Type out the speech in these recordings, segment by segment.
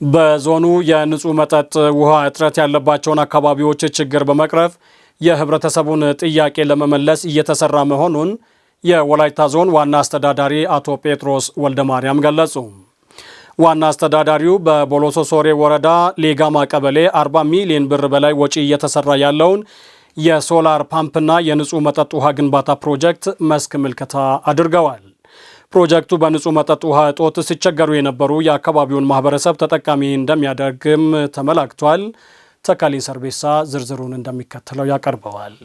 በዞኑ የንጹህ መጠጥ ውሃ እጥረት ያለባቸውን አካባቢዎች ችግር በመቅረፍ የህብረተሰቡን ጥያቄ ለመመለስ እየተሰራ መሆኑን የወላይታ ዞን ዋና አስተዳዳሪ አቶ ጴጥሮስ ወልደማርያም ገለጹ። ዋና አስተዳዳሪው በቦሎሶ ሶሬ ወረዳ ሌጋማ ቀበሌ 40 ሚሊዮን ብር በላይ ወጪ እየተሰራ ያለውን የሶላር ፓምፕና የንጹህ መጠጥ ውሃ ግንባታ ፕሮጀክት መስክ ምልከታ አድርገዋል። ፕሮጀክቱ በንጹህ መጠጥ ውሃ እጦት ሲቸገሩ የነበሩ የአካባቢውን ማህበረሰብ ተጠቃሚ እንደሚያደርግም ተመላክቷል። ተካሊ ሰርቤሳ ዝርዝሩን እንደሚከተለው ያቀርበዋል።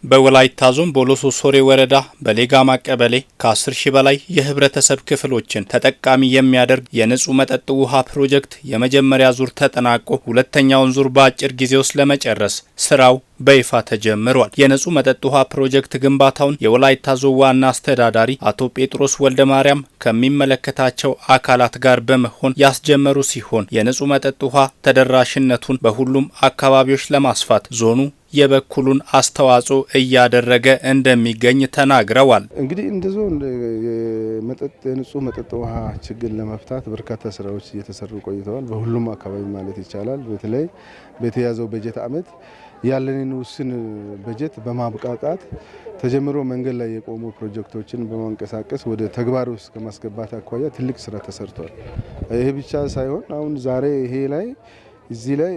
በወላይታ ዞን ቦሎሶ ሶሬ ወረዳ በሌጋማ ቀበሌ ከ10 ሺህ በላይ የህብረተሰብ ክፍሎችን ተጠቃሚ የሚያደርግ የንጹህ መጠጥ ውሃ ፕሮጀክት የመጀመሪያ ዙር ተጠናቆ ሁለተኛውን ዙር በአጭር ጊዜ ውስጥ ለመጨረስ ስራው በይፋ ተጀምሯል። የንጹህ መጠጥ ውሃ ፕሮጀክት ግንባታውን የወላይታ ዞን ዋና አስተዳዳሪ አቶ ጴጥሮስ ወልደማርያም ከሚመለከታቸው አካላት ጋር በመሆን ያስጀመሩ ሲሆን የንጹህ መጠጥ ውሃ ተደራሽነቱን በሁሉም አካባቢዎች ለማስፋት ዞኑ የበኩሉን አስተዋጽኦ እያደረገ እንደሚገኝ ተናግረዋል። እንግዲህ እንደዞ የንጹህ መጠጥ ውሃ ችግር ለመፍታት በርካታ ስራዎች እየተሰሩ ቆይተዋል። በሁሉም አካባቢ ማለት ይቻላል። በተለይ በተያዘው በጀት ዓመት ያለንን ውስን በጀት በማብቃቃት ተጀምሮ መንገድ ላይ የቆሙ ፕሮጀክቶችን በማንቀሳቀስ ወደ ተግባር ውስጥ ከማስገባት አኳያ ትልቅ ስራ ተሰርቷል። ይሄ ብቻ ሳይሆን አሁን ዛሬ ይሄ ላይ እዚህ ላይ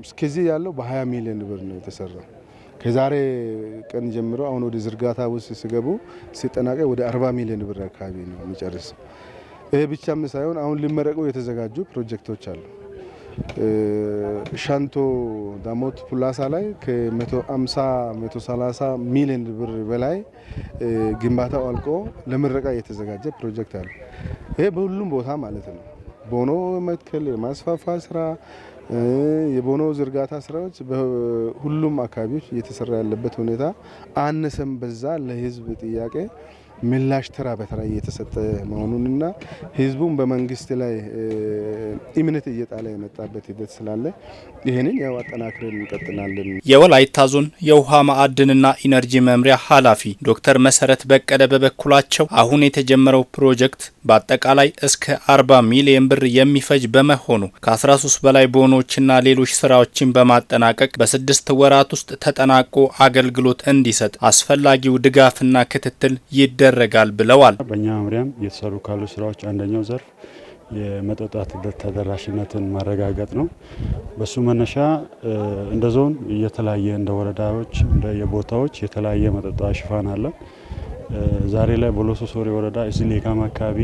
እስከዚህ ያለው በ20 ሚሊዮን ብር ነው የተሰራው። ከዛሬ ቀን ጀምሮ አሁን ወደ ዝርጋታ ውስጥ ሲገቡ ሲጠናቀቅ ወደ 40 ሚሊዮን ብር አካባቢ ነው የሚጨርሰው። ይሄ ብቻም ሳይሆን አሁን ሊመረቁ የተዘጋጁ ፕሮጀክቶች አሉ። ሻንቶ ዳሞት ፑላሳ ላይ ከ150 130 ሚሊዮን ብር በላይ ግንባታው አልቆ ለምረቃ የተዘጋጀ ፕሮጀክት አለ። ይሄ በሁሉም ቦታ ማለት ነው። ቦኖ መትከል የማስፋፋ ስራ የቦኖ ዝርጋታ ስራዎች በሁሉም አካባቢዎች እየተሰራ ያለበት ሁኔታ አነሰም በዛ ለህዝብ ጥያቄ ምላሽ ተራ በተራ እየተሰጠ መሆኑንና ህዝቡን በመንግስት ላይ እምነት እየጣለ የመጣበት ሂደት ስላለ ይሄንን ያው አጠናክረን እንቀጥላለን። የወላይታ ዞን የውሃ ማዕድንና ኢነርጂ መምሪያ ኃላፊ ዶክተር መሰረት በቀለ በበኩላቸው አሁን የተጀመረው ፕሮጀክት በአጠቃላይ እስከ 40 ሚሊዮን ብር የሚፈጅ በመሆኑ ከ13 በላይ ቦኖችና ሌሎች ስራዎችን በማጠናቀቅ በ6 ወራት ውስጥ ተጠናቆ አገልግሎት እንዲሰጥ አስፈላጊው ድጋፍና ክትትል ይደረጋል ብለዋል። በእኛ መምሪያም የተሰሩ ካሉ ስራዎች አንደኛው ዘርፍ የመጠጥ ተደራሽነትን ማረጋገጥ ነው። በሱ መነሻ እንደ ዞን የተለያየ እንደ ወረዳዎች እንደ የቦታዎች የተለያየ መጠጥ ሽፋን አለ። ዛሬ ላይ ቦሎሶ ሶሬ ወረዳ እዚህ ሌጋማ አካባቢ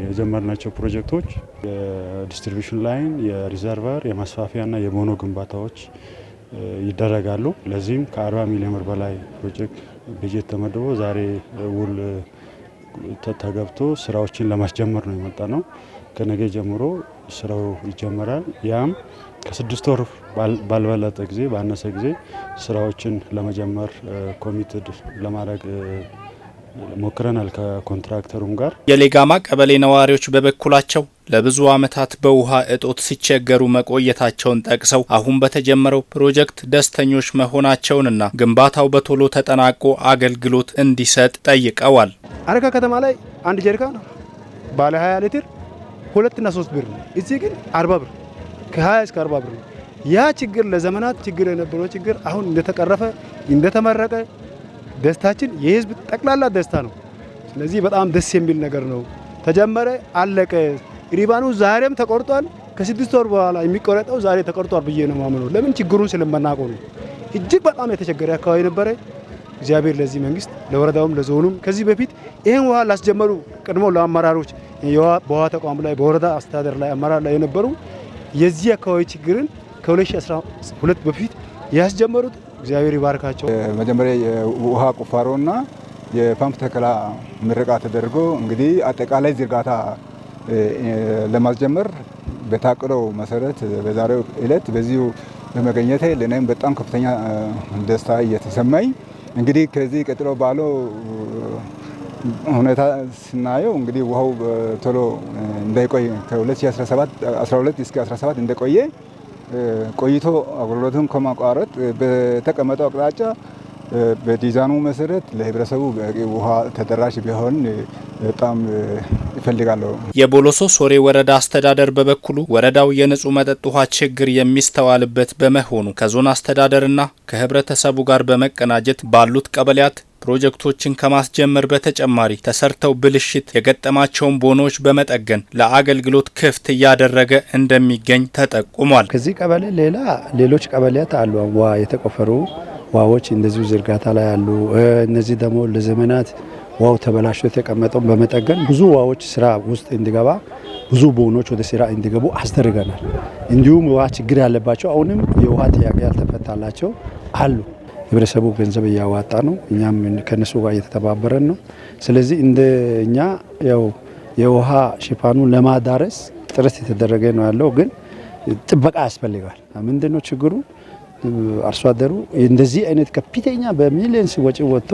የጀመርናቸው ፕሮጀክቶች የዲስትሪቢዩሽን ላይን፣ የሪዘርቨር፣ የማስፋፊያና የቦኖ ግንባታዎች ይደረጋሉ። ለዚህም ከ40 ሚሊዮን ብር በላይ ፕሮጀክት በጀት ተመድቦ ዛሬ ውል ተገብቶ ስራዎችን ለማስጀመር ነው የመጣ ነው። ከነገ ጀምሮ ስራው ይጀምራል። ያም ከ6 ወር ባልበለጠ ጊዜ ባነሰ ጊዜ ስራዎችን ለመጀመር ኮሚትድ ለማድረግ ሞክረናል ከኮንትራክተሩም ጋር። የሌጋማ ቀበሌ ነዋሪዎች በበኩላቸው ለብዙ ዓመታት በውሃ እጦት ሲቸገሩ መቆየታቸውን ጠቅሰው አሁን በተጀመረው ፕሮጀክት ደስተኞች መሆናቸውንና ግንባታው በቶሎ ተጠናቆ አገልግሎት እንዲሰጥ ጠይቀዋል። አረካ ከተማ ላይ አንድ ጀሪካን ባለ 20 ሊትር 2 እና 3 ብር ነው። እዚህ ግን 40 ብር ከ20 እስከ 40 ብር ነው። ያ ችግር ለዘመናት ችግር የነበረው ችግር አሁን እንደተቀረፈ እንደተመረቀ ደስታችን የህዝብ ጠቅላላ ደስታ ነው። ስለዚህ በጣም ደስ የሚል ነገር ነው። ተጀመረ፣ አለቀ። ሪባኑ ዛሬም ተቆርጧል። ከ6 ወር በኋላ የሚቆረጠው ዛሬ ተቆርጧል ብዬ ነው ማምነው። ለምን ችግሩን ስለማናውቀው ነው። እጅግ በጣም የተቸገረ አካባቢ ነበረ። እግዚአብሔር ለዚህ መንግስት ለወረዳውም ለዞኑም ከዚህ በፊት ይሄን ውሃ ላስጀመሩ ቀድሞ ለአመራሮች በውሃ ተቋም ላይ በወረዳ አስተዳደር ላይ አመራር ላይ የነበሩ የዚህ አካባቢ ችግርን ከ2012 በፊት ያስጀመሩት እግዚአብሔር ይባርካቸው። መጀመሪያ የውሃ ቁፋሮና የፓምፕ ተከላ ምረቃ ተደርጎ እንግዲህ አጠቃላይ ዝርጋታ ለማስጀመር በታቀደው መሰረት በዛሬው ዕለት በዚሁ በመገኘቴ ለኔም በጣም ከፍተኛ ደስታ እየተሰማኝ እንግዲህ ከዚህ ቀጥሎ ባለው ሁኔታ ስናየው እንግዲህ ውሃው ቶሎ እንዳይቆይ ከ2017 12 እስከ 17 እንደቆየ ቆይቶ አገልግሎቱን ከማቋረጥ በተቀመጠው አቅጣጫ በዲዛይኑ መሰረት ለህብረተሰቡ ውሃ ተደራሽ ቢሆን በጣም እፈልጋለሁ። የቦሎሶ ሶሬ ወረዳ አስተዳደር በበኩሉ ወረዳው የንጹህ መጠጥ ውሃ ችግር የሚስተዋልበት በመሆኑ ከዞን አስተዳደርና ከህብረተሰቡ ጋር በመቀናጀት ባሉት ቀበሌያት ፕሮጀክቶችን ከማስጀመር በተጨማሪ ተሰርተው ብልሽት የገጠማቸውን ቦኖዎች በመጠገን ለአገልግሎት ክፍት እያደረገ እንደሚገኝ ተጠቁሟል። ከዚህ ቀበሌ ሌሎች ቀበሌያት አሉ ውሃ የተቆፈሩ ውሃዎች እንደዚሁ ዝርጋታ ላይ አሉ። እነዚህ ደግሞ ለዘመናት ውሃው ተበላሽቶ የተቀመጠውን በመጠገን ብዙ ውሃዎች ስራ ውስጥ እንዲገባ ብዙ ቦኖች ወደ ስራ እንዲገቡ አስደርገናል። እንዲሁም ውሃ ችግር ያለባቸው አሁንም የውሃ ጥያቄ ያልተፈታላቸው አሉ። ህብረተሰቡ ገንዘብ እያዋጣ ነው፣ እኛም ከነሱ ጋር እየተተባበረን ነው። ስለዚህ እንደኛ ያው የውሃ ሽፋኑን ለማዳረስ ጥረት የተደረገ ነው ያለው፣ ግን ጥበቃ ያስፈልጋል። ምንድነው ችግሩ? አርሶ አደሩ እንደዚህ አይነት ከፍተኛ በሚሊዮንስ ወጪ ወጥቶ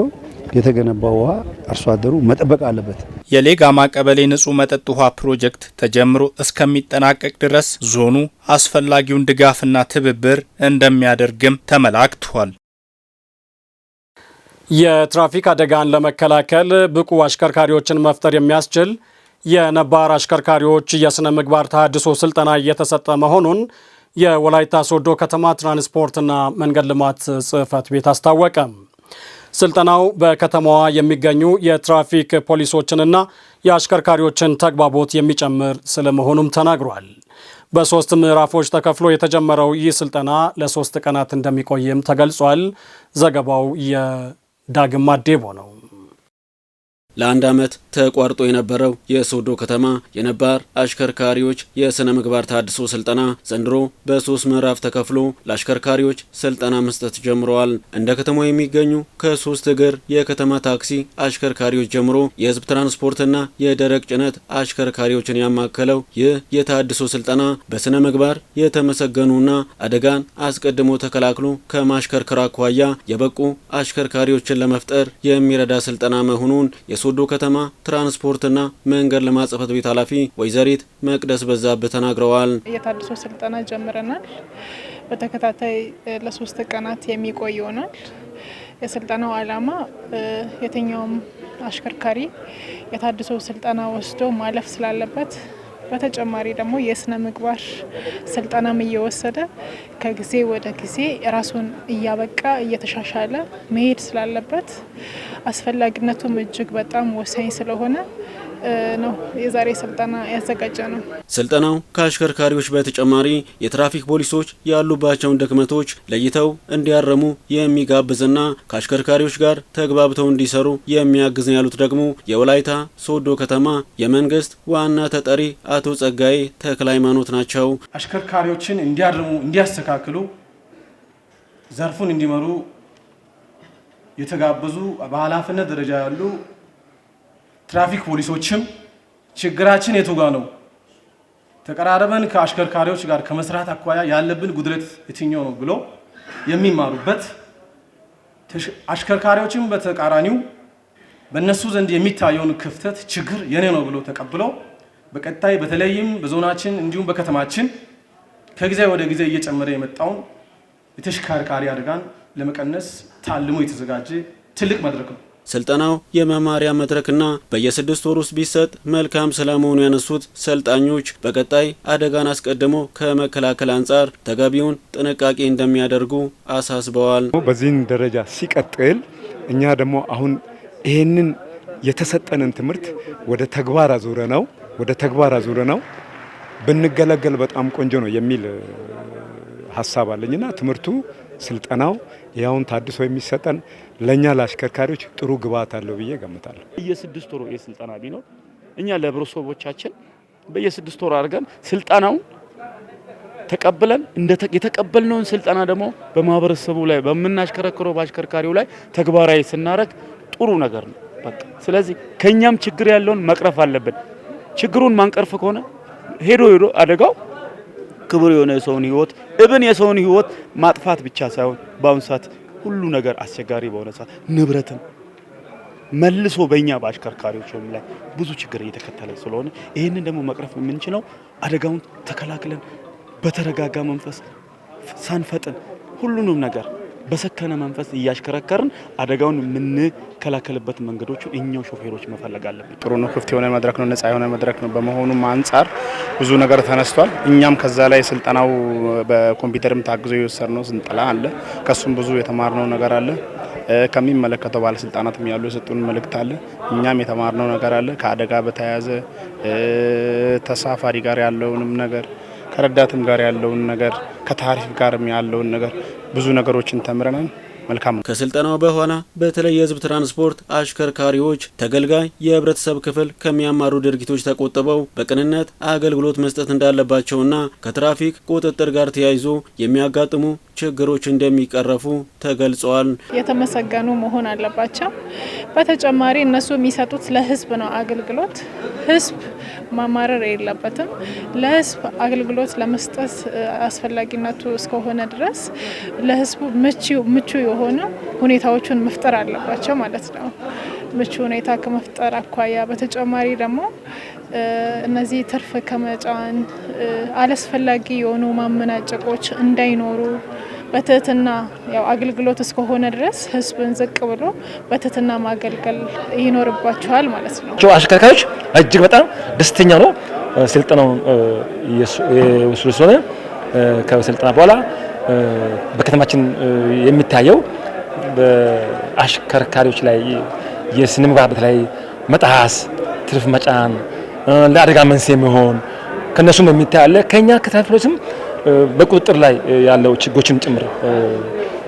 የተገነባው ውሃ አርሶ አደሩ መጠበቅ አለበት። የሌጋማ ቀበሌ ንጹህ መጠጥ ውሃ ፕሮጀክት ተጀምሮ እስከሚጠናቀቅ ድረስ ዞኑ አስፈላጊውን ድጋፍና ትብብር እንደሚያደርግም ተመላክቷል። የትራፊክ አደጋን ለመከላከል ብቁ አሽከርካሪዎችን መፍጠር የሚያስችል የነባር አሽከርካሪዎች የስነ ምግባር ተሃድሶ ስልጠና እየተሰጠ መሆኑን የወላይታ ሶዶ ከተማ ትራንስፖርትና መንገድ ልማት ጽሕፈት ቤት አስታወቀ። ስልጠናው በከተማዋ የሚገኙ የትራፊክ ፖሊሶችንና የአሽከርካሪዎችን ተግባቦት የሚጨምር ስለመሆኑም ተናግሯል። በ3 ምዕራፎች ተከፍሎ የተጀመረው ይህ ስልጠና ለ3 ቀናት እንደሚቆይም ተገልጿል። ዘገባው የዳግም አዴቦ ነው። ለአንድ ዓመት ተቋርጦ የነበረው የሶዶ ከተማ የነባር አሽከርካሪዎች የስነ ምግባር ተሃድሶ ስልጠና ዘንድሮ በ3 ምዕራፍ ተከፍሎ ለአሽከርካሪዎች ስልጠና መስጠት ጀምረዋል። እንደ ከተማው የሚገኙ ከ3 እግር የከተማ ታክሲ አሽከርካሪዎች ጀምሮ የህዝብ ትራንስፖርትና የደረቅ ጭነት አሽከርካሪዎችን ያማከለው ይህ የተሃድሶ ስልጠና በስነ ምግባር የተመሰገኑና አደጋን አስቀድሞ ተከላክሎ ከማሽከርከር አኳያ የበቁ አሽከርካሪዎችን ለመፍጠር የሚረዳ ስልጠና መሆኑን የሶዶ ከተማ ትራንስፖርትና መንገድ ልማት ጽሕፈት ቤት ኃላፊ ወይዘሪት መቅደስ በዛብህ ተናግረዋል። የታድሶ ስልጠና ጀምረናል። በተከታታይ ለ3 ቀናት የሚቆይ ይሆናል። የስልጠናው ዓላማ የትኛውም አሽከርካሪ የታድሶ ስልጠና ወስዶ ማለፍ ስላለበት በተጨማሪ ደግሞ የስነ ምግባር ስልጠናም እየወሰደ ከጊዜ ወደ ጊዜ ራሱን እያበቃ እየተሻሻለ መሄድ ስላለበት አስፈላጊነቱም እጅግ በጣም ወሳኝ ስለሆነ ነው የዛሬ ስልጠና ያዘጋጀ ነው። ስልጠናው ከአሽከርካሪዎች በተጨማሪ የትራፊክ ፖሊሶች ያሉባቸውን ድክመቶች ለይተው እንዲያረሙ የሚጋብዝና ከአሽከርካሪዎች ጋር ተግባብተው እንዲሰሩ የሚያግዝ ነው ያሉት ደግሞ የወላይታ ሶዶ ከተማ የመንግስት ዋና ተጠሪ አቶ ጸጋዬ ተክለ ሃይማኖት ናቸው። አሽከርካሪዎችን እንዲያርሙ፣ እንዲያስተካክሉ፣ ዘርፉን እንዲመሩ የተጋበዙ በኃላፊነት ደረጃ ያሉ ትራፊክ ፖሊሶችም ችግራችን የቱ ጋር ነው፣ ተቀራረበን ከአሽከርካሪዎች ጋር ከመስራት አኳያ ያለብን ጉድለት የትኛው ነው ብሎ የሚማሩበት፣ አሽከርካሪዎችም በተቃራኒው በእነሱ ዘንድ የሚታየውን ክፍተት ችግር የኔ ነው ብሎ ተቀብለው በቀጣይ በተለይም በዞናችን እንዲሁም በከተማችን ከጊዜ ወደ ጊዜ እየጨመረ የመጣውን የተሽከርካሪ አደጋን ለመቀነስ ታልሞ የተዘጋጀ ትልቅ መድረክ ነው። ስልጠናው የመማሪያ መድረክና በየ6 ወር ውስጥ ቢሰጥ መልካም ስለመሆኑ ያነሱት ሰልጣኞች በቀጣይ አደጋን አስቀድሞ ከመከላከል አንጻር ተገቢውን ጥንቃቄ እንደሚያደርጉ አሳስበዋል። በዚህን ደረጃ ሲቀጥል እኛ ደግሞ አሁን ይህንን የተሰጠንን ትምህርት ወደ ተግባር አዙረ ነው ብንገለገል በጣም ቆንጆ ነው የሚል ሀሳብ አለኝና ትምህርቱ ስልጠናው ያውን ታድሶ የሚሰጠን ለኛ ለአሽከርካሪዎች ጥሩ ግብዓት አለው ብዬ ገምታለሁ። በየ6 ወሩ የስልጠና ቢኖር እኛ ለህብረተሰቦቻችን በየ6 ወሩ አድርገን ስልጠናውን ተቀብለን የተቀበልነውን ስልጠና ደግሞ በማህበረሰቡ ላይ በመናሽከረክረው በአሽከርካሪው ላይ ተግባራዊ ስናረግ ጥሩ ነገር ነው። በቃ ስለዚህ ከኛም ችግር ያለውን መቅረፍ አለብን። ችግሩን ማንቀርፍ ከሆነ ሄዶ አደጋው ክቡር የሆነ የሰውን ህይወት ማጥፋት ብቻ ሳይሆን በአሁኑ ሰዓት ሁሉ ነገር አስቸጋሪ በሆነ ሰዓት ንብረትም መልሶ በእኛ በአሽከርካሪዎችም ላይ ብዙ ችግር እየተከተለ ስለሆነ ይህንን ደግሞ መቅረፍ የምንችለው አደጋውን ተከላክለን በተረጋጋ መንፈስ ሳንፈጥን ሁሉንም ነገር በሰከነ መንፈስ እያሽከረከርን አደጋውን የምንከላከልበት መንገዶቹ እኛው ሾፌሮች መፈለግ አለብን። ጥሩ ነው። ክፍት የሆነ መድረክ ነው፣ ነፃ የሆነ መድረክ ነው። በመሆኑም አንጻር ብዙ ነገር ተነስቷል። እኛም ከዛ ላይ ስልጠናው በኮምፒውተርም ታግዞ የወሰድነው ስልጠና አለ። ከሱም ብዙ የተማርነው ነገር አለ። ከሚመለከተው ባለስልጣናትም ያሉ የሰጡን መልእክት አለ። እኛም የተማርነው ነገር አለ። ከአደጋ በተያያዘ ተሳፋሪ ጋር ያለውንም ነገር ከረዳትም ጋር ያለውን ነገር ከታሪፍ ጋርም ያለውን ነገር ብዙ ነገሮችን ተምረናል። መልካም ነው። ከስልጠናው በኋላ በተለይ የህዝብ ትራንስፖርት አሽከርካሪዎች ተገልጋይ የህብረተሰብ ክፍል ከሚያማሩ ድርጊቶች ተቆጥበው በቅንነት አገልግሎት መስጠት እንዳለባቸውና ከትራፊክ ቁጥጥር ጋር ተያይዞ የሚያጋጥሙ ችግሮች እንደሚቀረፉ ተገልጿል። የተመሰገኑ መሆን አለባቸው። በተጨማሪ እነሱ የሚሰጡት ለህዝብ ነው አገልግሎት። ህዝብ ማማረር የለበትም። ለህዝብ አገልግሎት ለመስጠት አስፈላጊነቱ እስከሆነ ድረስ ለህዝቡ ምቹ የሆነ ሁኔታዎችን መፍጠር አለባቸው ማለት ነው። ምቹ ሁኔታ ከመፍጠር አኳያ በተጨማሪ ደግሞ እነዚህ ትርፍ ከመጫን አላስፈላጊ የሆኑ ማመናጨቆች እንዳይኖሩ በትህትና ያው አገልግሎት እስከሆነ ድረስ ህዝብን ዝቅ ብሎ በትህትና ማገልገል ይኖርባቸዋል ማለት ነው። አሽከርካሪዎች እጅግ በጣም ደስተኛ ነው። ስልጠናው የወሰዱ ስለሆነ ከስልጠና በኋላ በከተማችን የሚታየው በአሽከርካሪዎች ላይ የስነ ምግባር በተለይ መጣስ፣ ትርፍ መጫን፣ ለአደጋ መንስኤ መሆን ከነሱም የሚታያለ ከኛ ከትራፊኮችም በቁጥጥር ላይ ያለው ችግሮችን ጭምር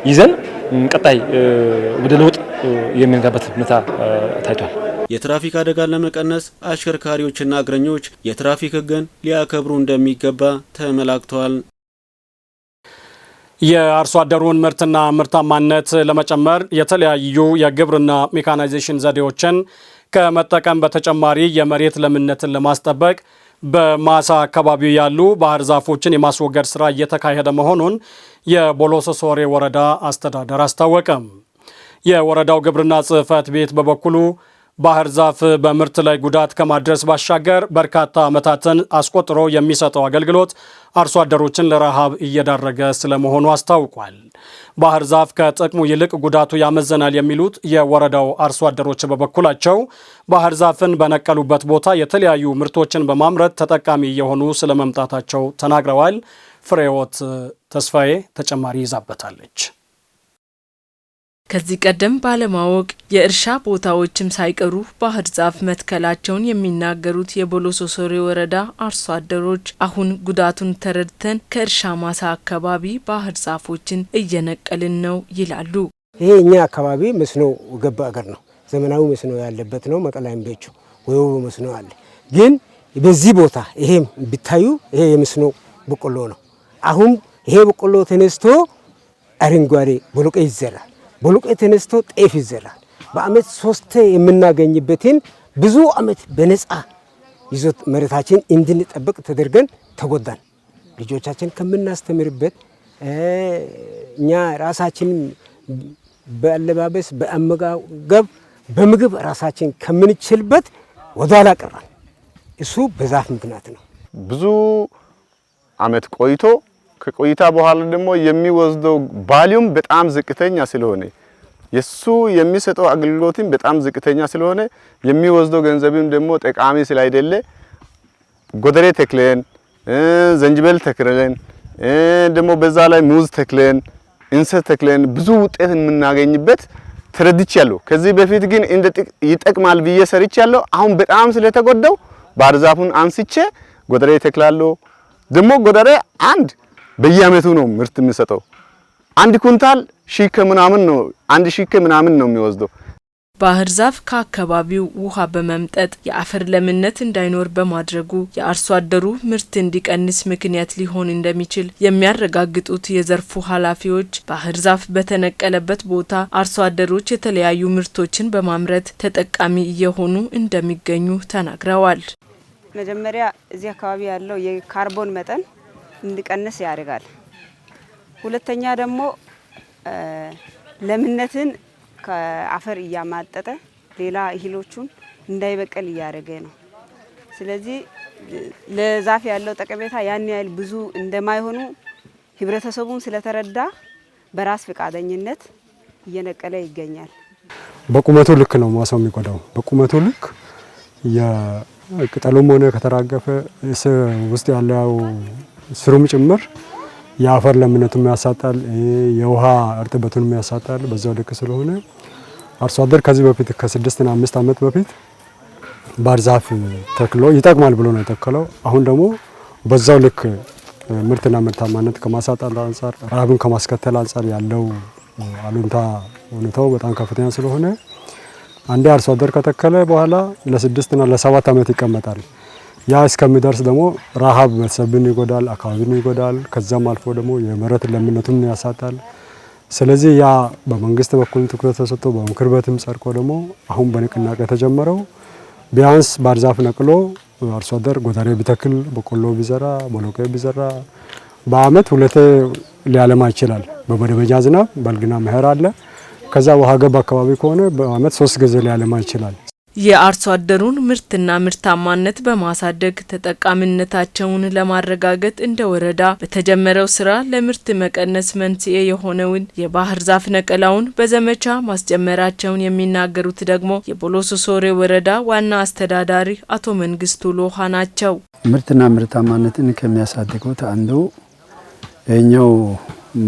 ይዘን ቀጣይ ወደ ለውጥ የምንገባበት ሁኔታ ታይቷል። የትራፊክ አደጋን ለመቀነስ አሽከርካሪዎችና እግረኞች የትራፊክ ህግን ሊያከብሩ እንደሚገባ ተመላክቷል። የአርሶ አደሩን ምርትና ምርታማነት ለመጨመር የተለያዩ የግብርና ሜካናይዜሽን ዘዴዎችን ከመጠቀም በተጨማሪ የመሬት ለምነትን ለማስጠበቅ በማሳ አካባቢ ያሉ ባህር ዛፎችን የማስወገድ ስራ እየተካሄደ መሆኑን የቦሎሶ ሶሬ ወረዳ አስተዳደር አስታወቀም። የወረዳው ግብርና ጽሕፈት ቤት በበኩሉ ባህር ዛፍ በምርት ላይ ጉዳት ከማድረስ ባሻገር በርካታ ዓመታትን አስቆጥሮ የሚሰጠው አገልግሎት አርሶ አደሮችን ለረሃብ እየዳረገ ስለመሆኑ አስታውቋል። ባህር ዛፍ ከጥቅሙ ይልቅ ጉዳቱ ያመዘናል የሚሉት የወረዳው አርሶ አደሮች በበኩላቸው ባህር ዛፍን በነቀሉበት ቦታ የተለያዩ ምርቶችን በማምረት ተጠቃሚ የሆኑ ስለመምጣታቸው ተናግረዋል። ፍሬዎት ተስፋዬ ተጨማሪ ይዛበታለች። ከዚህ ቀደም ባለማወቅ የእርሻ ቦታዎችም ሳይቀሩ ባህር ዛፍ መትከላቸውን የሚናገሩት የቦሎሶ ሶሬ ወረዳ አርሶ አደሮች አሁን ጉዳቱን ተረድተን ከእርሻ ማሳ አካባቢ ባህር ዛፎችን እየነቀልን ነው ይላሉ። ይሄ እኛ አካባቢ መስኖ ገባ አገር ነው። ዘመናዊ መስኖ ያለበት ነው። መቀላይም ቤቹ ወይው መስኖ አለ። ግን በዚህ ቦታ ይሄም ቢታዩ ይሄ የመስኖ በቆሎ ነው። አሁን ይሄ በቆሎ ተነስቶ አረንጓዴ ቦሎቄ ይዘራል። ቦሎቄ ተነስቶ ጤፍ ይዘራል። በአመት 3 የምናገኝበትን ብዙ አመት በነፃ ይዞት መሬታችን እንድንጠብቅ ተደርገን ተጎዳን። ልጆቻችን ከምናስተምርበት እኛ ራሳችን በአለባበስ በአመጋገብ በምግብ ራሳችን ከምንችልበት ወደኋላ ቀረን። እሱ በዛፍ ምክንያት ነው። ብዙ አመት ቆይቶ ከቆይታ በኋላ ደግሞ የሚወስደው ቫልዩም በጣም ዝቅተኛ ስለሆነ የሱ የሚሰጠው አገልግሎትም በጣም ዝቅተኛ ስለሆነ የሚወስደው ገንዘብም ደግሞ ጠቃሚ ስላይደለ ጎደሬ ተክለን ዘንጅበል ተክለን ደግሞ በዛ ላይ ሙዝ ተክለን እንሰት ተክለን ብዙ ውጤት የምናገኝበት ተረድቻለሁ። ከዚህ በፊት ግን እንደ ይጠቅማል ብዬ ሰርቻለሁ። አሁን በጣም ስለተጎዳው ባህር ዛፉን አንስቼ ጎደሬ ተክላለሁ። ደግሞ ጎደሬ አንድ በየአመቱ ነው ምርት የሚሰጠው። አንድ ኩንታል ሺህ ከምናምን ነው 1000 ከምናምን ነው የሚወስደው። ባህር ዛፍ ከአካባቢው ውሃ በመምጠጥ የአፈር ለምነት እንዳይኖር በማድረጉ የአርሶ አደሩ ምርት እንዲቀንስ ምክንያት ሊሆን እንደሚችል የሚያረጋግጡት የዘርፉ ኃላፊዎች ባህር ዛፍ በተነቀለበት ቦታ አርሶ አደሮች የተለያዩ ምርቶችን በማምረት ተጠቃሚ እየሆኑ እንደሚገኙ ተናግረዋል። መጀመሪያ እዚህ አካባቢ ያለው የካርቦን መጠን እንዲቀንስ ያደርጋል። ሁለተኛ ደግሞ ለምነትን ከአፈር እያማጠጠ ሌላ እህሎቹን እንዳይበቀል እያደረገ ነው። ስለዚህ ለዛፍ ያለው ጠቀሜታ ያን ያህል ብዙ እንደማይሆኑ ህብረተሰቡን ስለተረዳ በራስ ፈቃደኝነት እየነቀለ ይገኛል። በቁመቱ ልክ ነው ማሳው የሚጎዳው። በቁመቱ ልክ የቅጠሉም ሆነ ከተራገፈ ውስጥ ያለው ስሩም ጭምር የአፈር ለምነቱን ያሳጣል፣ የውሃ እርጥበቱን ያሳጣል። በዛው ልክ ስለሆነ አርሶ አደር ከዚህ በፊት ከ6 እና 5 ዓመት በፊት ባህር ዛፍ ተክሎ ይጠቅማል ብሎ ነው የተከለው። አሁን ደግሞ በዛው ልክ ምርትና ምርታማነት ከማሳጣት አንጻር ረሃብን ከማስከተል አንጻር ያለው አሉንታ ሁኔታው በጣም ከፍተኛ ስለሆነ አንዴ አርሶ አደር ከተከለ በኋላ ለ6 እና ለ7 ዓመት ይቀመጣል። ያ እስከሚደርስ ደግሞ ረሃብ ቤተሰብን ይጎዳል፣ አካባቢን ይጎዳል። ከዛም አልፎ ደግሞ የመሬት ለምነቱን ያሳጣል። ስለዚህ ያ በመንግስት በኩል ትኩረት ተሰጥቶ በምክር ቤትም ጸድቆ ደግሞ አሁን በንቅናቄ የተጀመረው ቢያንስ ባህር ዛፍ ነቅሎ አርሶ አደር ጎተሬ ቢተክል፣ በቆሎ ቢዘራ፣ ቦሎቄ ቢዘራ በአመት 2 ሊያለማ ይችላል። በመደበኛ ዝናብ በልግና መኸር አለ። ከዛ ውሃ ገብ አካባቢ ከሆነ በአመት 3 ጊዜ ሊያለማ ይችላል። የአርሶ አደሩን ምርትና ምርታማነት በማሳደግ ተጠቃሚነታቸውን ለማረጋገጥ እንደ ወረዳ በተጀመረው ስራ ለምርት መቀነስ መንስኤ የሆነውን የባህር ዛፍ ነቀላውን በዘመቻ ማስጀመራቸውን የሚናገሩት ደግሞ የቦሎሶ ሶሬ ወረዳ ዋና አስተዳዳሪ አቶ መንግስቱ ሎሃ ናቸው። ምርትና ምርታማነትን ከሚያሳድጉት አንዱ የኛው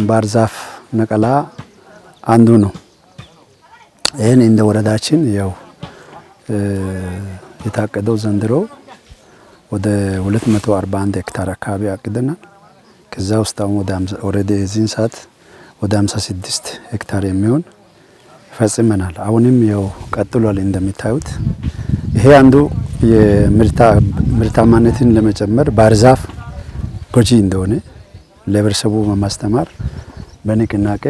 ባህር ዛፍ ነቀላ አንዱ ነው። ይህን እንደ ወረዳችን ያው የታቀደው ዘንድሮ ወደ 241 ሄክታር አካባቢ አቅደናል። ከዛ ውስጥ አሁን ወደ እዚህን ሰዓት ወደ 56 ሄክታር የሚሆን ፈጽመናል። አሁንም ያው ቀጥሏል። እንደሚታዩት ይሄ አንዱ የምርታማነትን ለመጨመር ባህር ዛፍ ጎጂ እንደሆነ ለህብረተሰቡ በማስተማር በንቅናቄ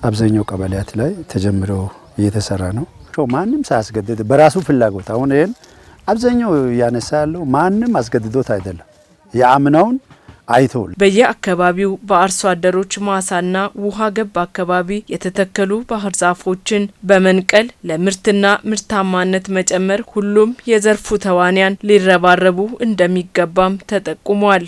አብዛኛው ቀበሌያት ላይ ተጀምሮ እየተሰራ ነው። ማንም ሳያስገድድ በራሱ ፍላጎት አሁን ይሄን አብዛኛው ያነሳ ያለው ማንም አስገድዶት አይደለም፣ ያምናውን አይቶ በየአካባቢው በአርሶ አደሮች ማሳና ውሃ ገብ አካባቢ የተተከሉ ባህር ዛፎችን በመንቀል ለምርትና ምርታማነት መጨመር ሁሉም የዘርፉ ተዋንያን ሊረባረቡ እንደሚገባም ተጠቁሟል።